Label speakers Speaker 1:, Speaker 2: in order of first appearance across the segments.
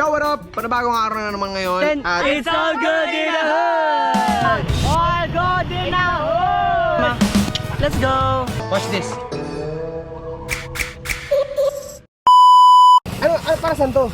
Speaker 1: Yo, what up? Panabagong araw na naman ngayon. At
Speaker 2: It's all good in the hood! All good in the hood! Let's go!
Speaker 1: watch this. Ano para saan to?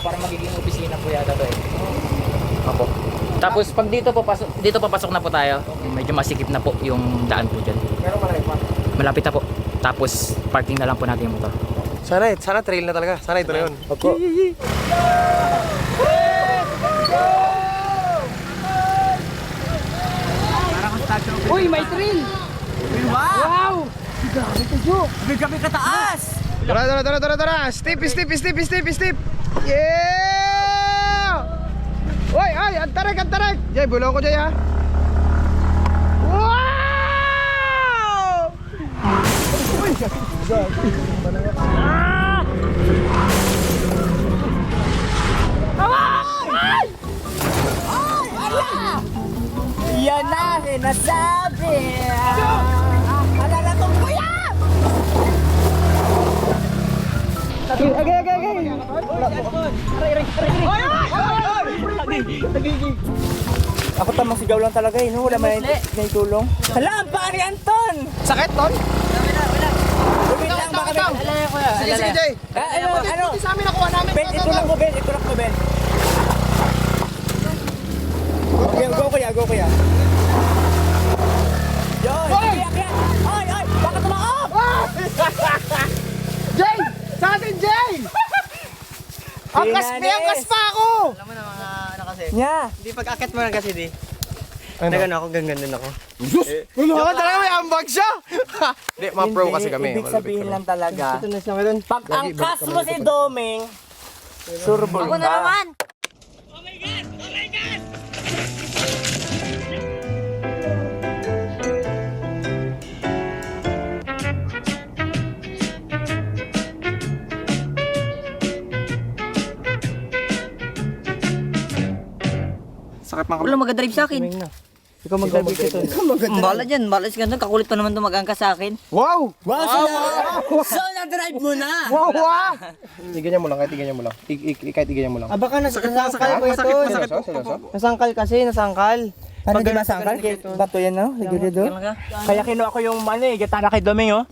Speaker 2: Para magiging opisina po yata to eh. Opo. Tapos pag dito papasok na po tayo, medyo masikip na po yung daan po dyan.
Speaker 1: Pero malapit pa.
Speaker 2: Malapit na po. Tapos parking na lang po natin yung motor.
Speaker 1: Sana trail na talaga. Sana ito na yun.
Speaker 2: Opo.
Speaker 3: Uy, may trail! Wow! Gabi kataas!
Speaker 1: Tara. Step. Yeah! Oy, antarik. Jay, bulong ko Jay ha. Wow!
Speaker 3: Yan na, sinasabi! Alala ko, kuya! Ako tamang sigaw lang talaga eh, no? Wala may tulong. Hala, ang pari Anton!
Speaker 1: Sakit, Ton?
Speaker 3: Wait lang, baka
Speaker 1: Ikaw. Sige, Jay.
Speaker 3: Ano?
Speaker 1: Sa amin nakuha namin.
Speaker 3: Ben, ito lang ko, Ben. Okay, go kuya. Yun! Akyat! Ay! Baka tumakap!
Speaker 1: Jay! Sa atin, Jay! Angkas pa ako!
Speaker 4: Alam mo na mga ano kasi,
Speaker 3: Nya!
Speaker 4: hindi pag-akit mo na kasi di. Nagano ako, ganun ako.
Speaker 1: Wala ka talaga, may ambag siya! Hindi, mga pro kasi kami.
Speaker 3: Ibig sabihin lang talaga,
Speaker 4: Ito na siya ngayon.
Speaker 3: pag angkas mo si Doming, surbol
Speaker 5: Ako na
Speaker 3: ka.
Speaker 5: naman!
Speaker 1: Sakit mga
Speaker 5: Wala mag-drive sa akin.
Speaker 4: Ikaw magdabig ito.
Speaker 5: Bala dyan, bala si ganda. Kakulit pa naman ito mag-angka sa akin.
Speaker 1: Wow!
Speaker 3: So, na-drive mo na!
Speaker 1: Wow! Tiganyan mo lang, kahit tiganyan mo lang. Kahit tiganyan mo lang.
Speaker 4: Baka nasangkal ko ito.
Speaker 1: Seryoso?
Speaker 4: Nasangkal kasi, nasangkal.
Speaker 3: Ano di masangkal? Bato yan, no? Liguro doon. Kaya kinuha ko yung gitara kay Doming, oh.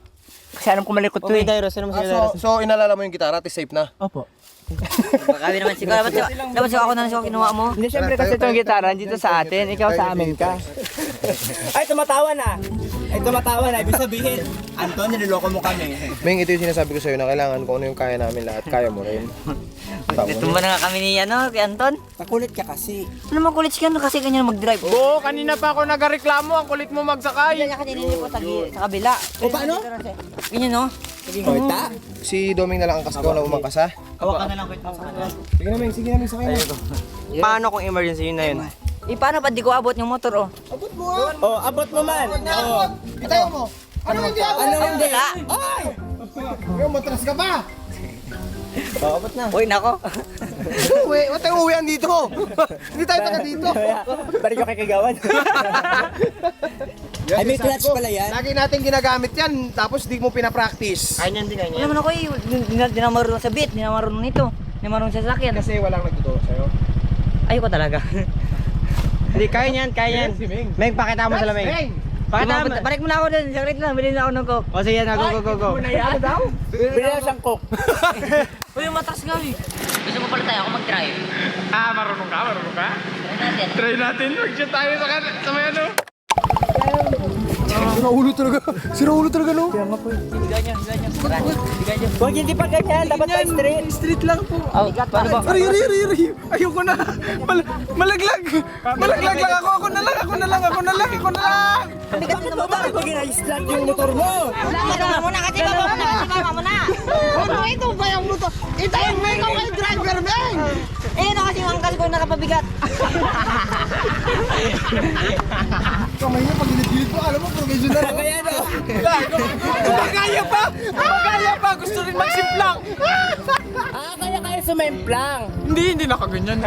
Speaker 3: Kasi alam ko malikot to,
Speaker 4: Okay,
Speaker 3: eh.
Speaker 4: Dairo, sino mo sila?
Speaker 1: So, inalala mo yung gitara, at safe na?
Speaker 3: Opo.
Speaker 5: Baka naman siguro. Dapat siya ako na siya kinuha mo.
Speaker 3: Hindi, syempre kasi itong gitara, dito sa atin, ikaw sa amin ka. Ay, tumatawa na! Ibig sabihin, Anton, niloloko mo kami.
Speaker 1: Ming, ito yung sinasabi ko sa'yo na kailangan kung ano yung kaya namin lahat, kaya mo rin.
Speaker 5: Tumba na nga kami ni kay Anton.
Speaker 3: Pakulit ka kasi.
Speaker 5: Ano naman kulit siya kasi ganyan mag-drive.
Speaker 1: Oo, kanina pa ako nagareklamo, ang kulit mo magsakay.
Speaker 5: Ganyan ka dinili po sa kabila.
Speaker 3: O, paano?
Speaker 5: Ganyan no?
Speaker 3: Oita?
Speaker 1: Si Doming na lang ang kasgaw na umangkas ha?
Speaker 3: Hawakan na lang ko ito sa kanila.
Speaker 1: Sige na Ming, sakay na.
Speaker 4: Paano kung emergency yun na yun?
Speaker 5: Paano pa di ko abot yung motor
Speaker 3: Oh, abot mo man. Oh.
Speaker 1: Itayo mo. Ano hindi ako?
Speaker 3: Ano hindi?
Speaker 5: Wala.
Speaker 3: Ay!
Speaker 1: Yung matras ka pa.
Speaker 4: Abot na.
Speaker 5: Uy, nako.
Speaker 1: Uwi, wala tayong uwian dito. Hindi tayo taga dito.
Speaker 3: Balik ko kay Kagawan. Ay, may clutch pala yan.
Speaker 1: Lagi natin ginagamit yan, tapos di mo pinapractice.
Speaker 4: Kaya niyan din, kaya
Speaker 5: Wala
Speaker 4: niyan.
Speaker 5: naman ako di na marunong sa beat, di na marunong nito. Di na marunong sa sakyan.
Speaker 1: Kasi walang nagtuturo sa'yo.
Speaker 5: Ayoko talaga.
Speaker 4: Hindi, kaya niyan, kaya niyan.
Speaker 1: Si Ming.
Speaker 4: Meng, pakita mo sila, Meng. Pakita mo.
Speaker 5: Balik mo na ako dun, saglit lang, bilhin na ako ng coke.
Speaker 4: O sige na, go.
Speaker 1: Ano daw?
Speaker 3: Bili na siyang coke.
Speaker 5: Uy, yung matas nga eh. Gusto mo pala tayo ako mag-drive.
Speaker 1: Marunong ka?
Speaker 5: Try natin.
Speaker 1: Try natin, mag-chat tayo sa may ano. Sira ulo talaga no?
Speaker 5: Bigay niyo.
Speaker 3: Huwag hindi pa ganyan, dapat pa straight.
Speaker 1: Street lang po.
Speaker 5: Oh, paano ba?
Speaker 1: Ari. Ayoko na. Malaglag lang ako. Ako na lang.
Speaker 3: Bakit mo bakit mo gina-slide yung motor mo?
Speaker 5: Baba mo na kasi baba mo na.
Speaker 1: Ito ba yung motor? Ito yung may kay driver, Meng!
Speaker 5: Eh, no kasi yung angkas ko nakapabigat.
Speaker 1: Kamay niya, pag ginit-ginit ko, alam mo, professional.
Speaker 3: Kaya no?
Speaker 1: Magaya pa! Gusto rin magsimplang!
Speaker 3: Kaya sumemplang.
Speaker 1: Hindi nakaganyan.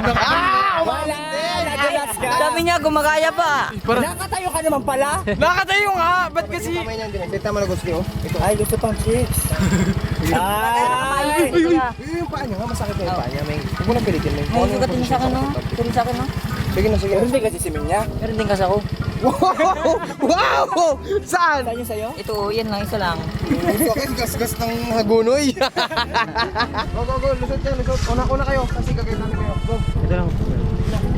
Speaker 3: Wala! Nadulas ka!
Speaker 5: Sabi niya, gumagaya pa.
Speaker 3: Nakatayo ka naman pala!
Speaker 1: Nakatayo nga! Ba't kasi...
Speaker 3: Ay, gusto pang chicks! Ay!
Speaker 5: Yung paa niya nga, masakit na yung paa niya. Huwag mo nang pilitin. May sugatin sa akin, no? Sugatin sa akin, no?
Speaker 3: Meron din kasi simin niya.
Speaker 5: Meron din kasi ako.
Speaker 1: Wow! Wow! Saan?
Speaker 3: Saan yung sa'yo?
Speaker 5: Ito, yan lang, isa lang.
Speaker 1: Gas-gas ng hagunoy. Go. Lusot yan, lusot. Una kayo. Kasi kakaitami kayo. Go.
Speaker 4: Ito lang.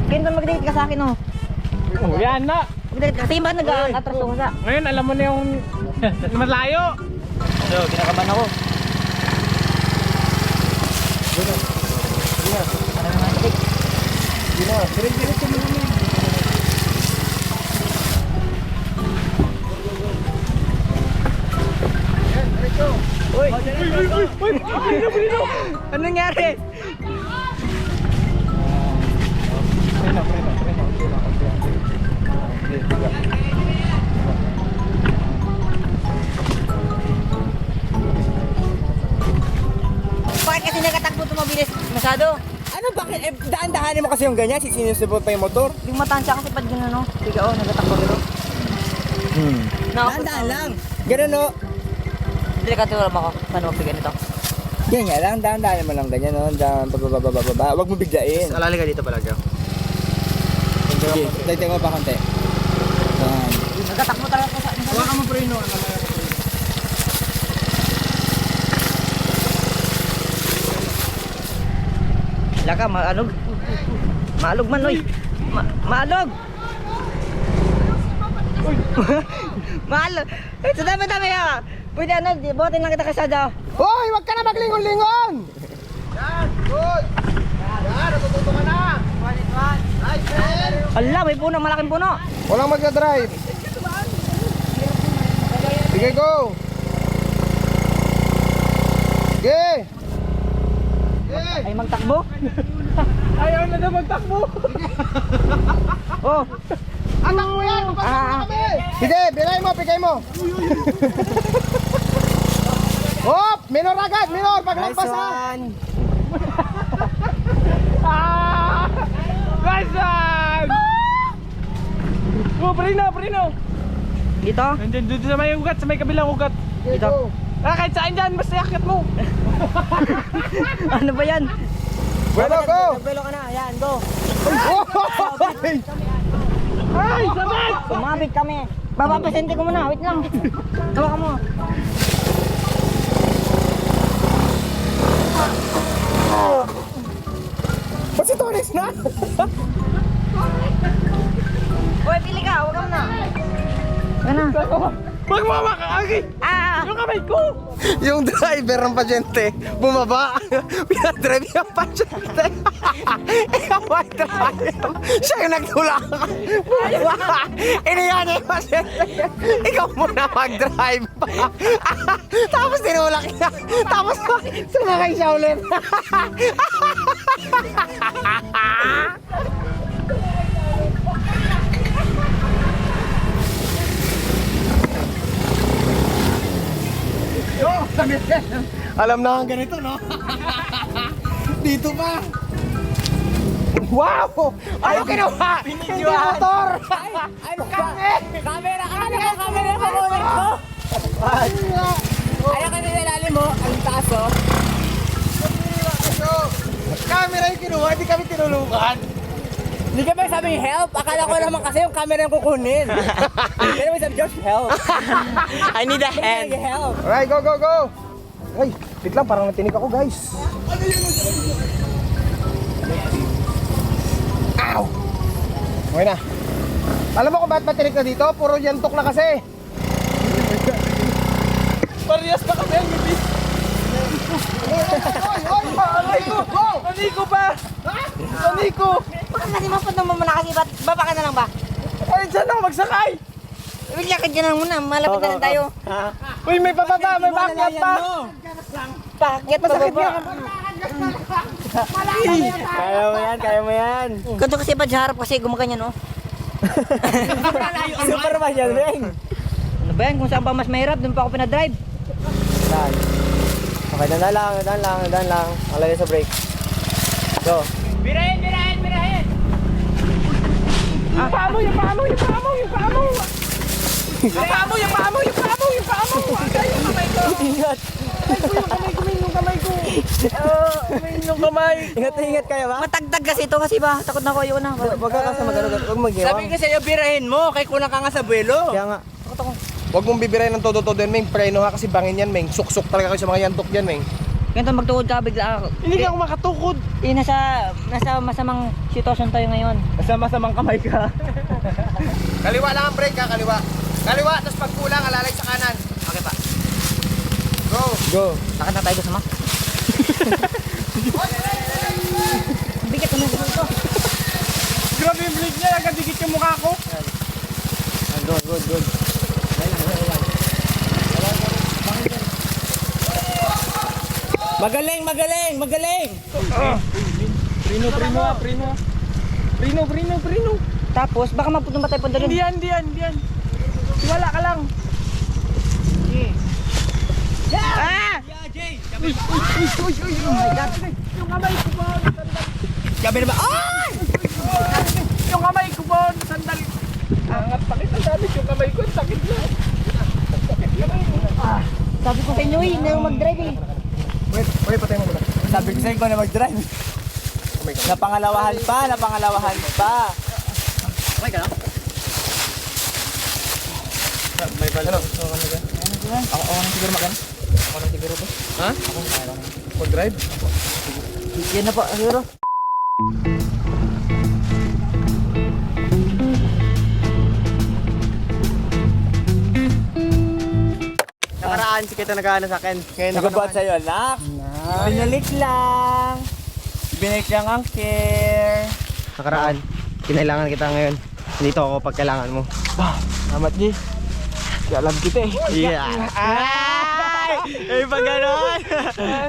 Speaker 5: Kaya mag-date ka sa akin, no?
Speaker 4: Oh, yan na.
Speaker 5: Mag-date ka. Kasi ba nag-atras ko sa...
Speaker 4: Ngayon, alam mo na yung malayo.
Speaker 5: So, kinakabahan ako. Ano nangyari? Bakit kasi nagkatakbo ito mabilis masyado?
Speaker 3: Ano bakit? Eh, daan-dahanin mo kasi yung ganyan, sisinusubot pa yung motor.
Speaker 5: Yung matansya kasi pag gano'n, no? Sige, oh, nagkatakbo gano'n.
Speaker 3: Daan-dahan lang. Ganun no.
Speaker 5: Hindi ka tulad ako. Paano mabigan ito?
Speaker 3: Ganyan lang, daan-dahanin mo lang ganyan no. Daan, bababa. Huwag mo biglain.
Speaker 4: Alali ka dito pala, Joe.
Speaker 3: Sige, dagdag mo pa konti. Yan.
Speaker 5: Nagkatakbo talaga ko sa...
Speaker 1: Huwag ka mo preno.
Speaker 5: Wala ka, maalog. Maalog man, oy. Maalog! Maalog! Eh, sa dami-dami ka! Pwede ano, botin lang kita kasada.
Speaker 1: Hoy! Huwag ka na maglingon-lingon! Yan! Good! Yan! Natututo ka na! Nice, man!
Speaker 5: Ala, may puno, malaking puno.
Speaker 1: Walang magdadrive. Sige, go! Sige!
Speaker 5: Ay, magtakbo.
Speaker 1: Ayaw na na magtakbo!
Speaker 5: Oh,
Speaker 1: Atak mo yan! Papasok na kami! Sige, bigay mo! Hop! Minor agad! Minor! Paglampas ha!
Speaker 4: Nice one! Oh, prino!
Speaker 5: dito.
Speaker 4: Nandiyan dito sa may ugat, sa may kabilang ugat.
Speaker 5: Dito.
Speaker 4: Kahit saan dyan, basta yakit mo.
Speaker 5: Ano ba yan?
Speaker 1: Go!
Speaker 3: Nagbelo ka na, yan, go.
Speaker 4: Ay, sabit!
Speaker 5: Sumabit kami. Babapasente ko muna, wait lang. Tawa ka mo.
Speaker 1: Ba't si Torres na?
Speaker 5: Uy, pili ka, huwag ka muna. Gana.
Speaker 4: Huwag mo makakagi!
Speaker 5: Ah!
Speaker 4: Yung kamay ko!
Speaker 1: Yung driver ng pasyente, bumaba. Pinadrive yung pasyente. Ikaw ay driver. Siya yung nagtulak. Bumaba. Iniyan niya yung pasyente. Ikaw muna mag-drive pa. Tapos tinulak niya. Tapos sumakay siya ulit. Alam na ang ganito, no? Dito pa. Wow! Ano kinuha? Hindi motor!
Speaker 3: Ano ka? Camera ko kunin ko. Ayaw ka nilalim mo, ang taas oh.
Speaker 1: Camera yung kinuha, hindi kami tinulukan.
Speaker 3: Hindi ka ba sabing help? Akala ko naman kasi yung camera yung kukunin. Pero we said just help.
Speaker 4: I need a hand.
Speaker 3: Help.
Speaker 1: Alright, go! Ay, wait lang, parang natinig ako, guys. Ow! Okay na. Alam mo kung bakit matinig na dito? Puro yantok na kasi.
Speaker 4: Parehas pa kami ang ngipis.
Speaker 1: Oy!
Speaker 4: Aniko pa! Aniko!
Speaker 5: Bakit kasi mapad naman muna kasi baba ka na lang ba?
Speaker 4: Ay, dyan ako magsakay!
Speaker 5: Bigla ka dyan lang muna, malapit na lang tayo.
Speaker 4: Uy, may pababa, may backyard pa!
Speaker 5: Pakyat pa baba.
Speaker 3: Kaya mo yan.
Speaker 5: Ganito kasi ba harap kasi gumaganyan, no?
Speaker 3: Super ba yan, Beng?
Speaker 5: Ano ba yan? Kung saan pa mas mahirap, doon pa ako pinadrive.
Speaker 3: Dan. Okay, dan lang. Alagay sa brake. Go.
Speaker 4: Birahin!
Speaker 3: Ingat kayo ba?
Speaker 5: Matagdag kasi ito kasi ba? Takot na ako yun na.
Speaker 1: Wag ka kasi huwag mag-iwang.
Speaker 3: Sabi ko sa'yo, birahin mo, kay kulang ka nga sa buwelo.
Speaker 1: Kaya nga. Huwag mong bibiray ng todo-todo yan, Meng. Preno ha kasi bangin yan, Meng. Suksok talaga kayo sa mga yantok yan, Meng.
Speaker 5: Ganito magtuhod ka, bigla ako.
Speaker 1: Hindi ka ako makatukod.
Speaker 5: Nasa masamang sitwasyon tayo ngayon.
Speaker 3: Masama-samang kamay ka.
Speaker 1: Kaliwa lang ang brake ha, kaliwa. Kaliwa, tapos pag kulang, alalay sa kanan.
Speaker 2: Okay pa.
Speaker 1: Go.
Speaker 3: Go.
Speaker 2: Lakad na tayo sa
Speaker 5: Bigat naman ito.
Speaker 3: Grabe yung blade niya, nagkadikit yung mukha ko. Good. Magaling! Prino.
Speaker 5: Tapos, baka maputumba tayo punta doon.
Speaker 3: Hindi yan. Wala ka lang.
Speaker 5: Ah!
Speaker 3: Yung kamay ko po, sandal. Gabi na ba? Ay! Yung kamay ko po, sandal. Angat sakit ang dami yung kamay ko, sakit na.
Speaker 5: Sabi ko sa inyo eh, na mag-drive eh.
Speaker 1: Wait, patay mo muna.
Speaker 3: Sabi ko sa'yo ko na mag-drive. Napangalawahan pa.
Speaker 2: Okay ka lang?
Speaker 1: May bala.
Speaker 2: Ako na siguro magan. Ako na siguro po.
Speaker 1: Ha? Mag-drive?
Speaker 2: Yan na po, siguro.
Speaker 4: Nakaraan si kita nag-ano sa akin. Ngayon ako
Speaker 3: Nagabot sa'yo, anak. Binalik lang. Binalik lang ang care.
Speaker 4: nakaraan. Kinailangan kita ngayon. Dito ako pag kailangan mo.
Speaker 3: Salamat, G. Alam kita eh.
Speaker 4: Yeah. Ay, pag gano'n.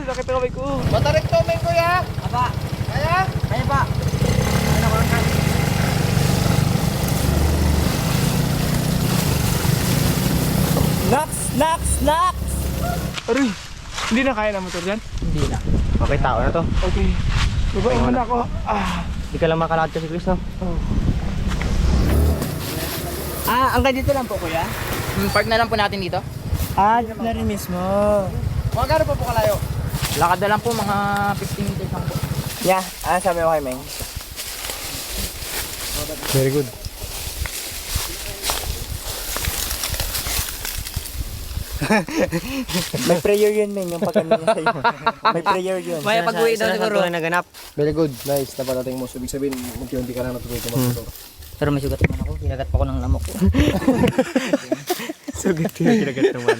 Speaker 3: Sakit ang kamay ko.
Speaker 1: Matarik to, Meng, kuya.
Speaker 5: Apa,
Speaker 1: Kaya?
Speaker 5: kaya pa.
Speaker 3: Knocks!
Speaker 6: Aray, hindi na kaya ng motor dyan?
Speaker 4: Okay, tao na to.
Speaker 6: Okay. Babae mo na ako.
Speaker 4: Hindi ka lang makalakad kasi, Chris, no?
Speaker 3: Hanggang dito lang po, kuya.
Speaker 2: Park na lang po natin dito.
Speaker 3: Dito na rin mismo.
Speaker 1: Mga gano'n pa po kalayo?
Speaker 2: Lakad na lang po, mga 15 meters lang po.
Speaker 3: Yeah, sabi mo kay Meng?
Speaker 1: Very good.
Speaker 3: May prayer yun, Meng, yung pag-ano niya sa'yo. May prayer yun.
Speaker 5: May pag-uwi daw siguro.
Speaker 4: naganap.
Speaker 1: Very good. Nice. Napadating mo. So, ibig sabihin, munti-unti ka na natututo mag-motor.
Speaker 5: Pero may sugat naman ako, hinagat pa ko ng lamok ko.
Speaker 4: Sugat yung kinagat naman.